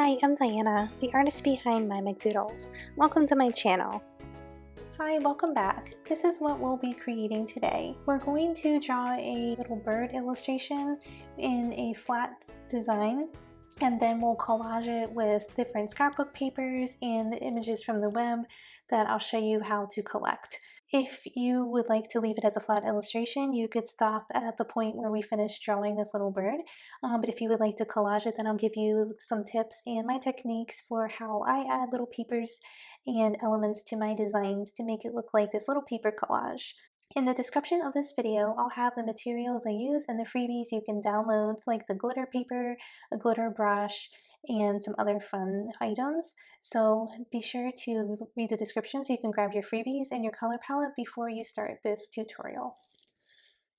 Hi, I'm Diana, the artist behind MyMcDoodles. Welcome to my channel. Hi, welcome back. This is what we'll be creating today. We're going to draw a little bird illustration in a flat design, and then we'll collage it with different scrapbook papers and images from the web that I'll show you how to collect. If you would like to leave it as a flat illustration, you could stop at the point where we finish drawing this little bird. But if you would like to collage it, then I'll give you some tips and my techniques for how I add little peepers and elements to my designs to make it look like this little paper collage. In the description of this video, I'll have the materials I use and the freebies you can download, like the glitter paper, a glitter brush, and some other fun items. So be sure to read the description so you can grab your freebies and your color palette before you start this tutorial.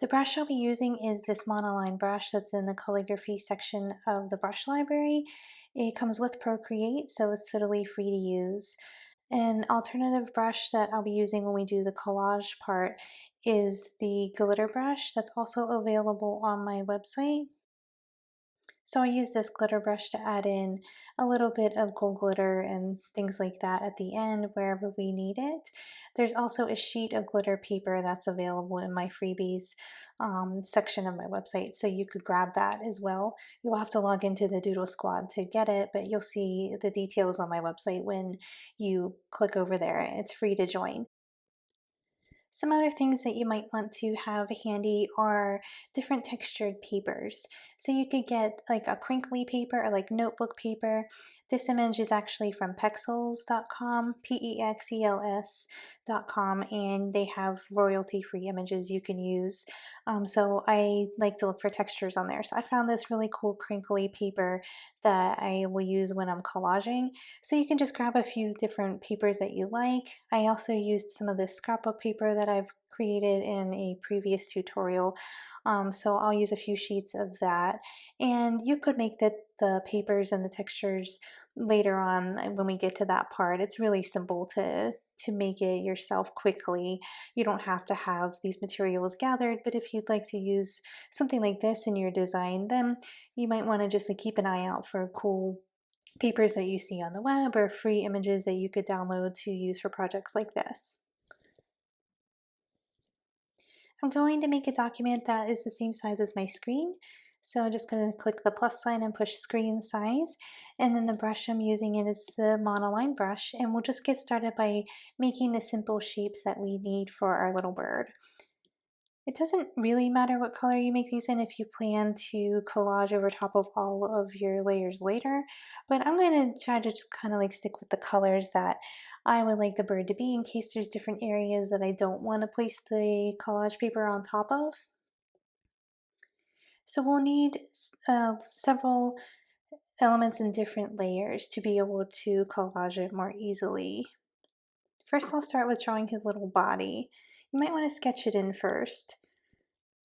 The brush I'll be using is this monoline brush that's in the calligraphy section of the brush library. It comes with Procreate, so it's totally free to use. An alternative brush that I'll be using when we do the collage part is the glitter brush that's also available on my website. So I use this glitter brush to add in a little bit of gold glitter and things like that at the end wherever we need it. There's also a sheet of glitter paper that's available in my freebies section of my website, so you could grab that as well. You'll have to log into the Doodle Squad to get it, but you'll see the details on my website when you click over there. It's free to join. Some other things that you might want to have handy are different textured papers. So you could get like a crinkly paper or like notebook paper. This image is actually from pexels.com, Pexels.com, and they have royalty-free images you can use. So I like to look for textures on there. So I found this really cool crinkly paper that I will use when I'm collaging. So you can just grab a few different papers that you like. I also used some of this scrapbook paper that I've created in a previous tutorial. So I'll use a few sheets of that. And you could make the papers and the textures later on when we get to that part. It's really simple to make it yourself quickly. You don't have to have these materials gathered, but if you'd like to use something like this in your design, then you might want to just keep an eye out for cool papers that you see on the web or free images that you could download to use for projects like this. I'm going to make a document that is the same size as my screen. So I'm just going to click the plus sign and push screen size. And then the brush I'm using is the monoline brush. And we'll just get started by making the simple shapes that we need for our little bird. It doesn't really matter what color you make these in if you plan to collage over top of all of your layers later, but I'm going to try to just kind of like stick with the colors that I would like the bird to be in case there's different areas that I don't want to place the collage paper on top of. So we'll need several elements in different layers to be able to collage it more easily. First, I'll start with drawing his little body. You might want to sketch it in first,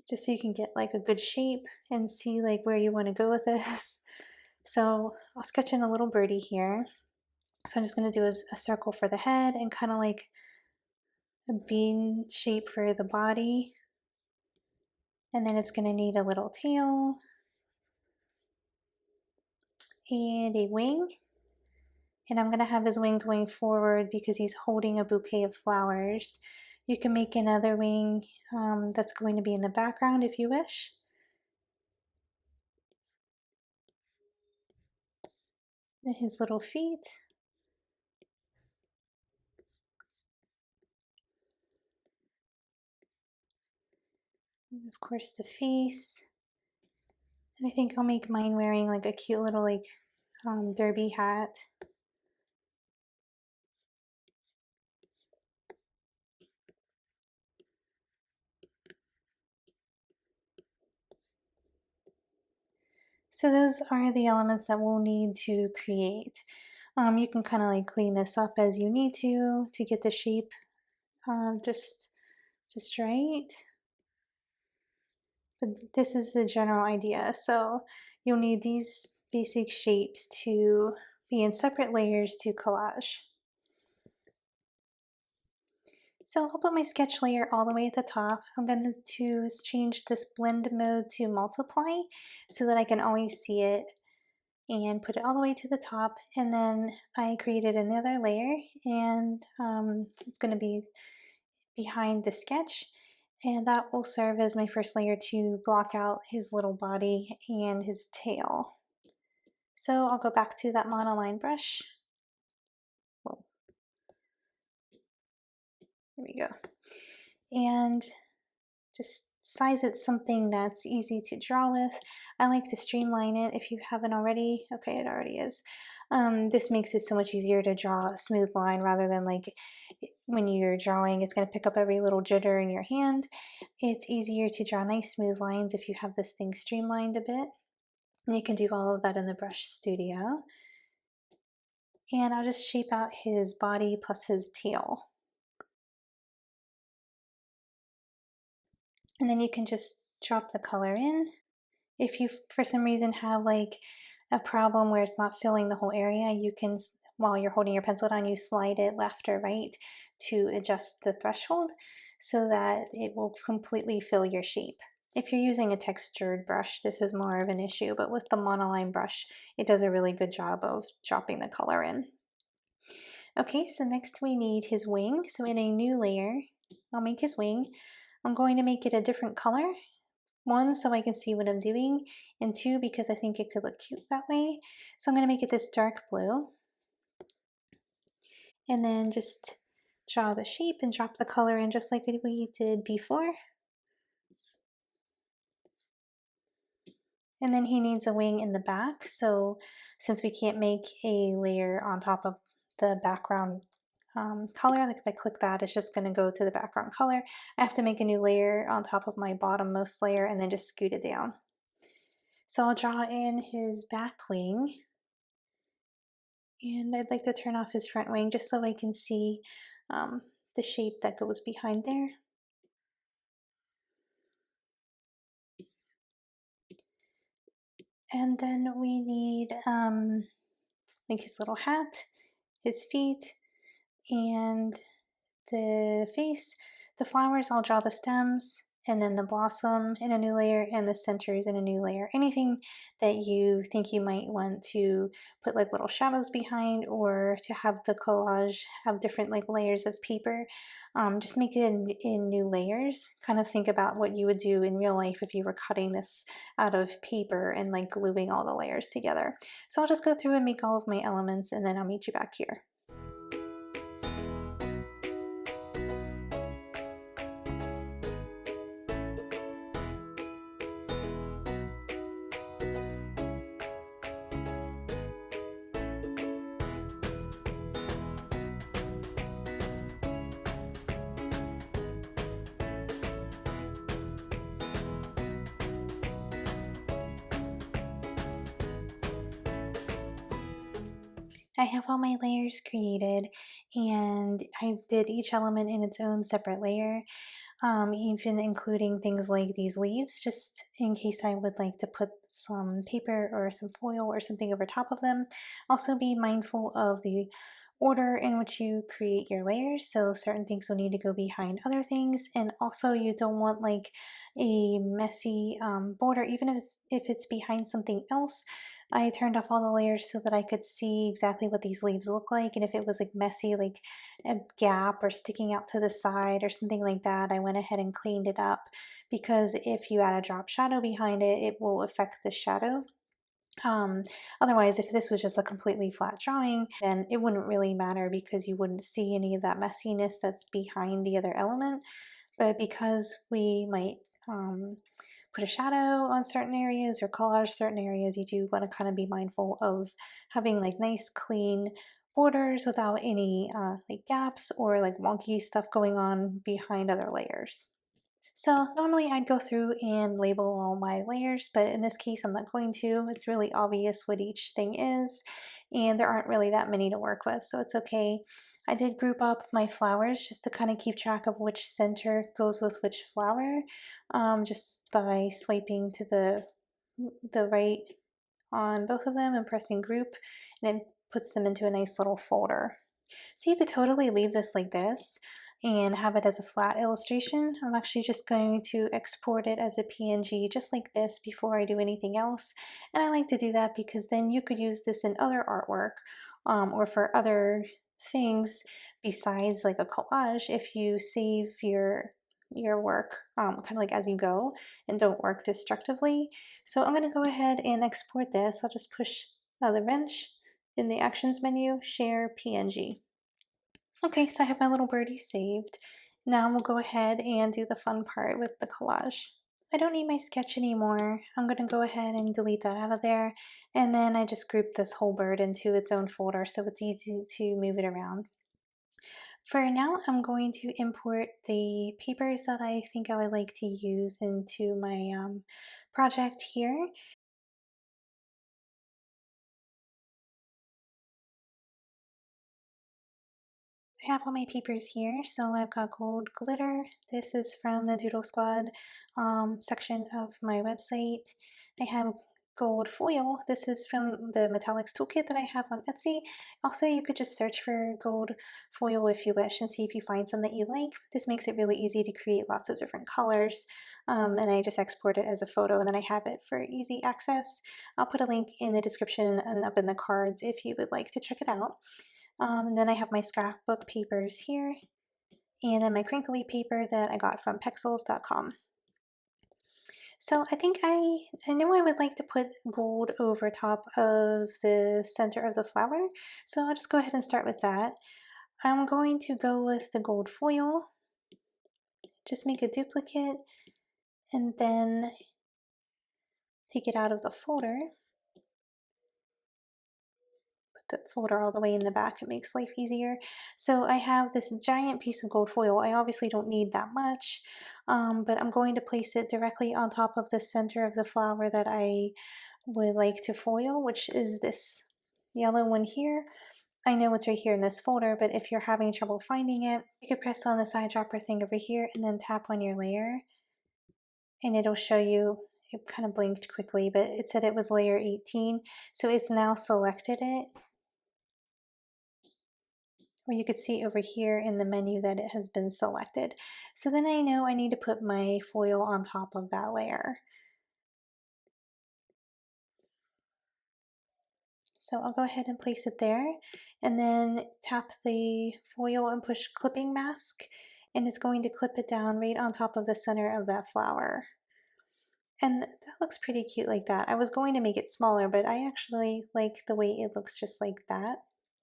just so you can get like a good shape and see like where you want to go with this. So I'll sketch in a little birdie here. So I'm just going to do a circle for the head and kind of like a bean shape for the body. And then it's going to need a little tail and a wing. And I'm going to have his wing going forward because he's holding a bouquet of flowers. You can make another wing that's going to be in the background if you wish. And his little feet. And of course the face. And I think I'll make mine wearing like a cute little like derby hat. So those are the elements that we'll need to create. You can kind of like clean this up as you need to get the shape just right. But this is the general idea. So you'll need these basic shapes to be in separate layers to collage. So I'll put my sketch layer all the way at the top. I'm going to change this blend mode to multiply so that I can always see it and put it all the way to the top, and then I created another layer, and it's going to be behind the sketch, and that will serve as my first layer to block out his little body and his tail. So I'll go back to that monoline brush. Whoa. There we go. And just size it something that's easy to draw with. I like to streamline it if you haven't already. Okay, it already is. This makes it so much easier to draw a smooth line rather than like when you're drawing, it's going to pick up every little jitter in your hand. It's easier to draw nice smooth lines if you have this thing streamlined a bit. And you can do all of that in the Brush Studio. And I'll just shape out his body plus his tail. And then you can just drop the color in. If you, for some reason, have like a problem where it's not filling the whole area, you can, while you're holding your pencil down, you slide it left or right to adjust the threshold so that it will completely fill your shape. If you're using a textured brush, this is more of an issue, but with the monoline brush, it does a really good job of dropping the color in. Okay, so next we need his wing. So in a new layer, I'll make his wing. I'm going to make it a different color. One, so I can see what I'm doing, and two, because I think it could look cute that way. So I'm going to make it this dark blue. And then just draw the shape and drop the color in just like we did before. And then he needs a wing in the back, so since we can't make a layer on top of the background color, like if I click that, it's just going to go to the background color. I have to make a new layer on top of my bottommost layer and then just scoot it down. So I'll draw in his back wing, and I'd like to turn off his front wing just so I can see the shape that goes behind there. And then we need like his little hat, his feet, and the face. The flowers, I'll draw the stems, and then the blossom in a new layer, and the centers in a new layer. Anything that you think you might want to put like little shadows behind, or to have the collage have different like layers of paper, just make it in new layers. Kind of think about what you would do in real life if you were cutting this out of paper and like gluing all the layers together. So I'll just go through and make all of my elements, and then I'll meet you back here. I have all my layers created, and I did each element in its own separate layer, even including things like these leaves, just in case I would like to put some paper or some foil or something over top of them. Also be mindful of the order in which you create your layers, so certain things will need to go behind other things, and also you don't want like a messy border, even if it's behind something else. I turned off all the layers so that I could see exactly what these leaves look like, and if it was like messy, like a gap or sticking out to the side or something like that, I went ahead and cleaned it up, because if you add a drop shadow behind it, it will affect the shadow. Otherwise, if this was just a completely flat drawing, then it wouldn't really matter because you wouldn't see any of that messiness that's behind the other element. But because we might put a shadow on certain areas or collage certain areas, you do want to kind of be mindful of having like nice clean borders without any like gaps or like wonky stuff going on behind other layers. So normally I'd go through and label all my layers, but in this case I'm not going to. It's really obvious what each thing is, and there aren't really that many to work with, so it's okay. I did group up my flowers just to kind of keep track of which center goes with which flower, just by swiping to the right on both of them and pressing group, and it puts them into a nice little folder. So you could totally leave this like this, and have it as a flat illustration. I'm actually just going to export it as a PNG just like this before I do anything else. And I like to do that because then you could use this in other artwork or for other things besides like a collage if you save your work kind of like as you go and don't work destructively. So I'm going to go ahead and export this. I'll just push the wrench in the actions menu, share PNG. Okay, so I have my little birdie saved. Now we'll go ahead and do the fun part with the collage. I don't need my sketch anymore. I'm going to go ahead and delete that out of there. And then I just group this whole bird into its own folder so it's easy to move it around. For now, I'm going to import the papers that I think I would like to use into my project here. I have all my papers here. So I've got gold glitter. This is from the Doodle Squad section of my website. I have gold foil. This is from the metallics toolkit that I have on Etsy. Also, you could just search for gold foil if you wish and see if you find some that you like. This makes it really easy to create lots of different colors. And I just export it as a photo and then I have it for easy access. I'll put a link in the description and up in the cards if you would like to check it out. And then I have my scrapbook papers here, and then my crinkly paper that I got from pexels.com. So I think I know I would like to put gold over top of the center of the flower, so I'll just go ahead and start with that. I'm going to go with the gold foil, just make a duplicate, and then take it out of the folder. The folder all the way in the back. It makes life easier. So I have this giant piece of gold foil. I obviously don't need that much, but I'm going to place it directly on top of the center of the flower that I would like to foil, which is this yellow one here. I know it's right here in this folder, but if you're having trouble finding it, you can press on the side dropper thing over here and then tap on your layer and it'll show you. It kind of blinked quickly, but it said it was layer 18, so it's now selected it. Or you could see over here in the menu that it has been selected. So then I know I need to put my foil on top of that layer. So I'll go ahead and place it there and then tap the foil and push clipping mask and it's going to clip it down right on top of the center of that flower. And that looks pretty cute like that. I was going to make it smaller, but I actually like the way it looks just like that.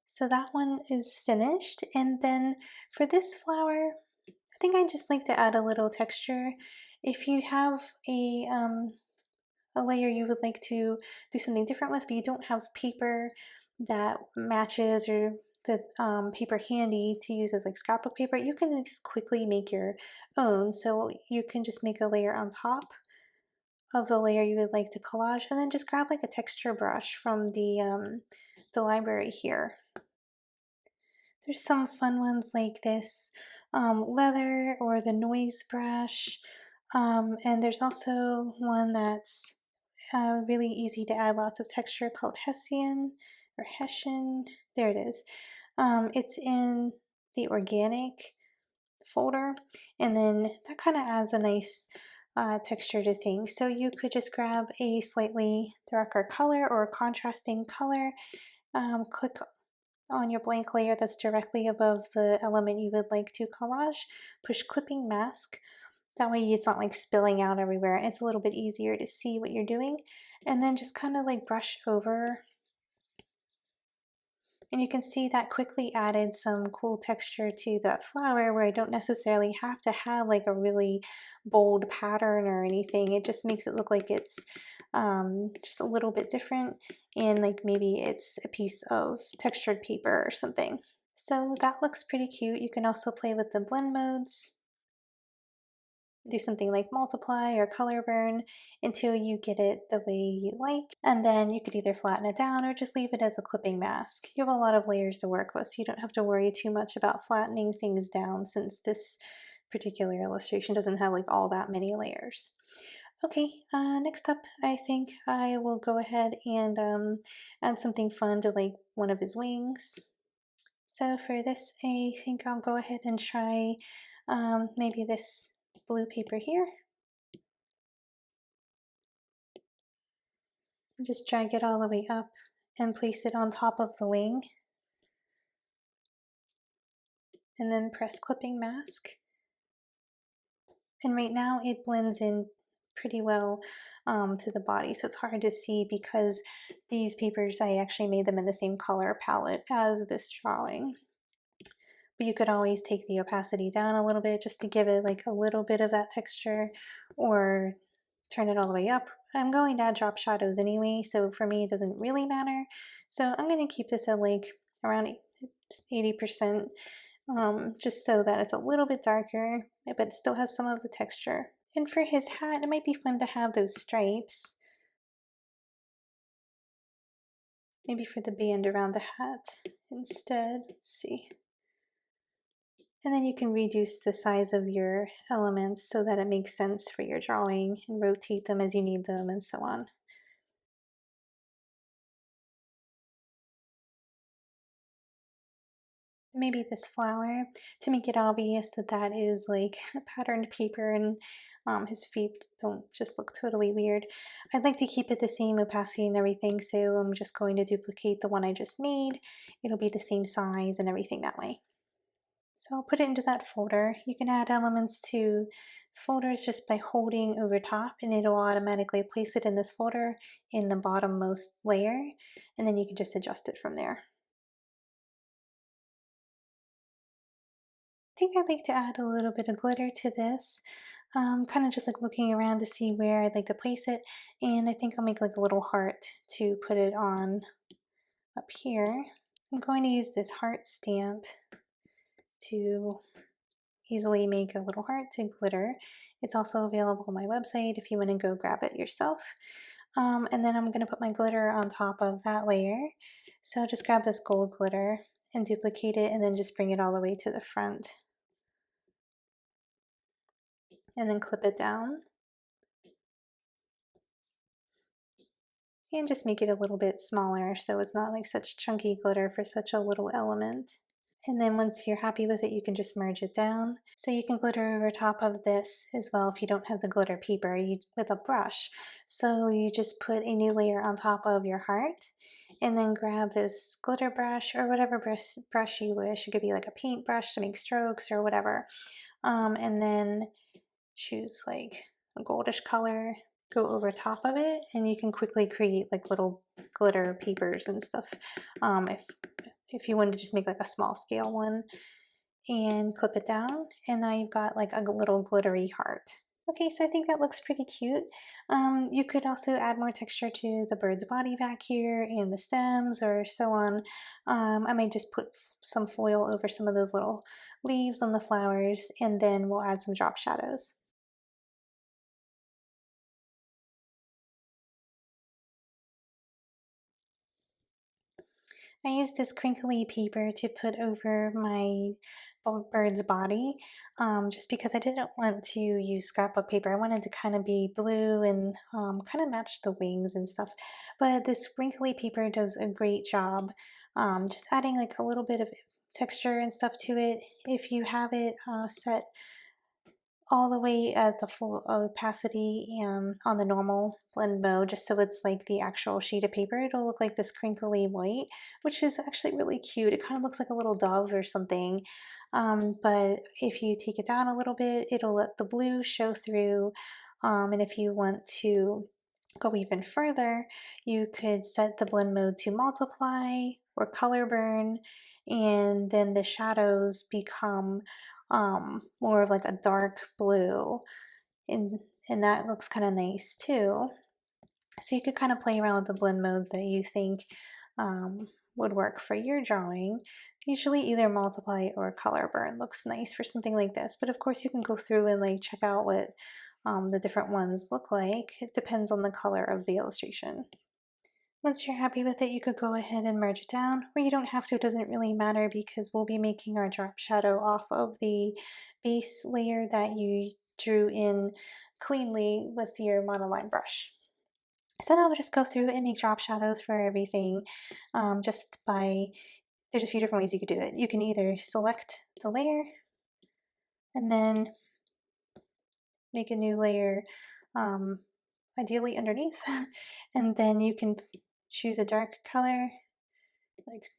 So that one is finished. And then for this flower, I think I just like to add a little texture. If you have a layer you would like to do something different with, but you don't have paper that matches or the paper handy to use as like scrapbook paper, you can just quickly make your own. So you can just make a layer on top of the layer you would like to collage and then just grab like a texture brush from the library here. There's some fun ones like this leather or the noise brush. And there's also one that's really easy to add lots of texture called Hessian or Hessian. There it is. It's in the organic folder, and then that kind of adds a nice texture to things. So you could just grab a slightly darker color or a contrasting color, click on your blank layer that's directly above the element you would like to collage, push clipping mask. That way it's not like spilling out everywhere. It's a little bit easier to see what you're doing. And then just kind of like brush over. And you can see that quickly added some cool texture to that flower where I don't necessarily have to have like a really bold pattern or anything. It just makes it look like it's just a little bit different and like maybe it's a piece of textured paper or something. So that looks pretty cute. You can also play with the blend modes. Do something like multiply or color burn until you get it the way you like. And then you could either flatten it down or just leave it as a clipping mask. You have a lot of layers to work with, so you don't have to worry too much about flattening things down since this particular illustration doesn't have like all that many layers. Okay, next up, I think I will go ahead and add something fun to like one of his wings. So for this, I think I'll go ahead and try maybe this blue paper here. Just drag it all the way up and place it on top of the wing. And then press clipping mask. And right now it blends in pretty well to the body, so it's hard to see because these papers, I actually made them in the same color palette as this drawing. But you could always take the opacity down a little bit just to give it like a little bit of that texture, or turn it all the way up. I'm going to add drop shadows anyway, so for me it doesn't really matter. So I'm going to keep this at like around 80%, just so that it's a little bit darker, but it still has some of the texture. And for his hat, it might be fun to have those stripes. Maybe for the band around the hat instead. Let's see. And then you can reduce the size of your elements so that it makes sense for your drawing, and rotate them as you need them and so on. Maybe this flower, to make it obvious that that is like a patterned paper, and his feet don't just look totally weird. I'd like to keep it the same opacity and everything, so I'm just going to duplicate the one I just made. It'll be the same size and everything that way. So I'll put it into that folder. You can add elements to folders just by holding over top, and it'll automatically place it in this folder in the bottommost layer, and then you can just adjust it from there. I think I'd like to add a little bit of glitter to this. Kind of just like looking around to see where I'd like to place it, and I think I'll make like a little heart to put it on up here. I'm going to use this heart stamp to easily make a little heart to glitter. It's also available on my website if you want to go grab it yourself. And then I'm going to put my glitter on top of that layer. So just grab this gold glitter and duplicate it, and then just bring it all the way to the front. And then clip it down. And just make it a little bit smaller so it's not like such chunky glitter for such a little element. And then once you're happy with it, you can just merge it down. So you can glitter over top of this as well if you don't have the glitter paper with a brush. So you just put a new layer on top of your heart, and then grab this glitter brush or whatever brush you wish. It could be like a paint brush to make strokes or whatever. And then choose like a goldish color, go over top of it, and you can quickly create like little glitter papers and stuff. If you wanted to just make like a small scale one, and clip it down, and now you've got like a little glittery heart. Okay, so I think that looks pretty cute. You could also add more texture to the bird's body back here and the stems or so on. I might just put some foil over some of those little leaves on the flowers, and then we'll add some drop shadows. I used this crinkly paper to put over my bird's body, just because I didn't want to use scrapbook paper. I wanted to kind of be blue and kind of match the wings and stuff. But this wrinkly paper does a great job, just adding like a little bit of texture and stuff to it. If you have it set all the way at the full opacity and on the normal blend mode, just so it's like the actual sheet of paper, it'll look like this crinkly white, which is actually really cute. It kind of looks like a little dove or something. But if you take it down a little bit, it'll let the blue show through. And if you want to go even further, you could set the blend mode to multiply or color burn, and then the shadows become more of like a dark blue, and that looks kind of nice too. So you could kind of play around with the blend modes that you think would work for your drawing. Usually either multiply or color burn looks nice for something like this, but of course you can go through and like check out what the different ones look like. It depends on the color of the illustration. Once you're happy with it, you could go ahead and merge it down, or you don't have to. It doesn't really matter because we'll be making our drop shadow off of the base layer that you drew in cleanly with your monoline brush. So now we'll just go through and make drop shadows for everything, just by there's a few different ways you could do it. You can either select the layer and then make a new layer, ideally underneath, and then you can choose a dark color like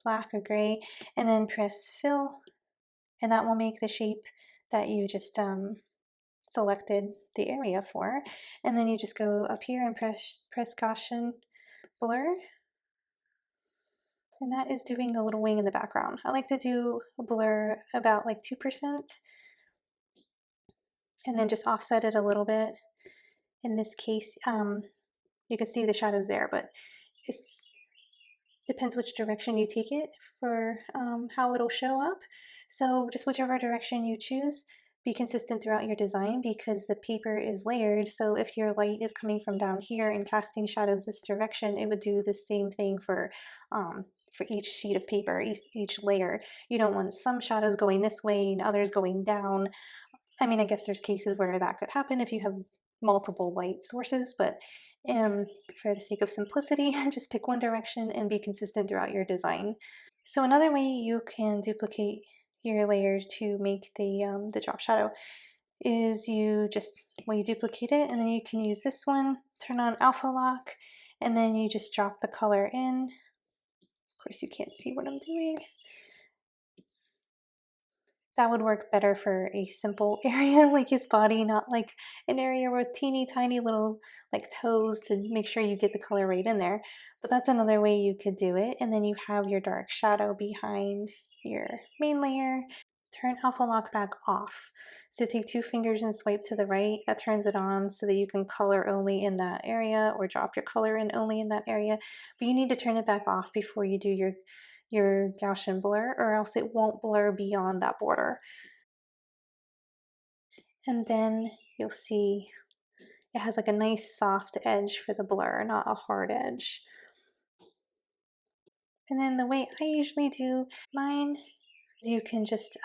black or gray, and then press fill, and that will make the shape that you just selected the area for. And then you just go up here and press Gaussian blur, and that is doing the little wing in the background. I like to do a blur about like 2%, and then just offset it a little bit. In this case, you can see the shadows there, but it depends which direction you take it for how it'll show up. So just whichever direction you choose, be consistent throughout your design because the paper is layered. So if your light is coming from down here and casting shadows this direction, it would do the same thing for each sheet of paper, each layer. You don't want some shadows going this way and others going down. I mean, I guess there's cases where that could happen if you have multiple light sources, but for the sake of simplicity, just pick one direction and be consistent throughout your design. So another way you can duplicate your layer to make the drop shadow is you duplicate it, and then you can use this one, turn on alpha lock, and then you just drop the color in. Of course, you can't see what I'm doing. That would work better for a simple area like his body, not like an area with teeny tiny little like toes to make sure you get the color right in there. But that's another way you could do it. And then you have your dark shadow behind your main layer. Turn alpha lock back off. So take 2 fingers and swipe to the right. That turns it on so that you can color only in that area or drop your color in only in that area. But you need to turn it back off before you do your Gaussian blur, or else it won't blur beyond that border. And then you'll see it has like a nice soft edge for the blur, not a hard edge. And then the way I usually do mine is you can just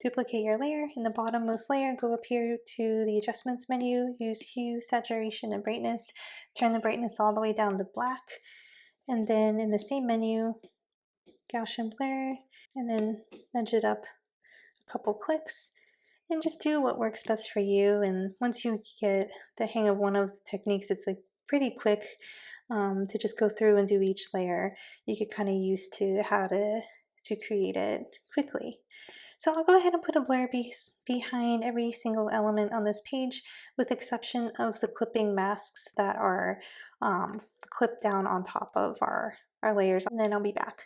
duplicate your layer. In the bottommost layer, go up here to the adjustments menu, use hue, saturation, and brightness. Turn the brightness all the way down to black. And then in the same menu, Gaussian blur, and then nudge it up a couple clicks, and just do what works best for you. And once you get the hang of one of the techniques, it's like pretty quick to just go through and do each layer. You get kind of used to how to create it quickly. So I'll go ahead and put a blur behind every single element on this page, with the exception of the clipping masks that are clipped down on top of our layers, and then I'll be back.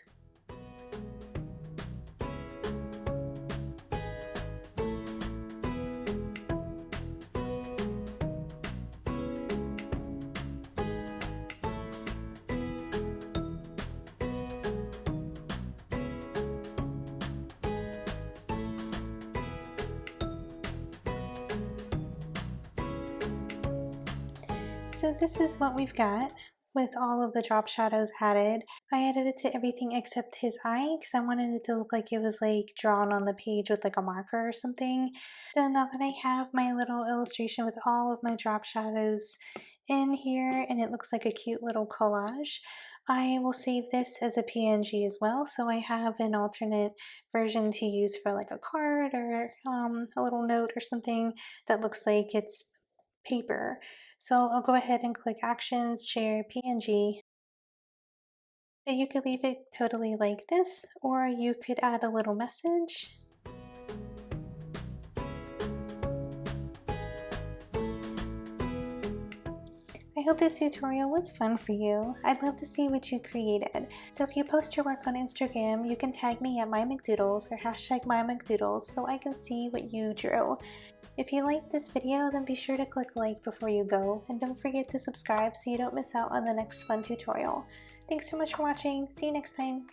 So this is what we've got with all of the drop shadows added. I added it to everything except his eye because I wanted it to look like it was like drawn on the page with like a marker or something. So now that I have my little illustration with all of my drop shadows in here and it looks like a cute little collage, I will save this as a PNG as well, so I have an alternate version to use for like a card or a little note or something that looks like it's paper. So I'll go ahead and click Actions, Share PNG. So you could leave it totally like this, or you could add a little message. I hope this tutorial was fun for you. I'd love to see what you created. So if you post your work on Instagram, you can tag me at MyMcDoodles or hashtag MyMcDoodles so I can see what you drew. If you liked this video, then be sure to click like before you go, and don't forget to subscribe so you don't miss out on the next fun tutorial. Thanks so much for watching. See you next time.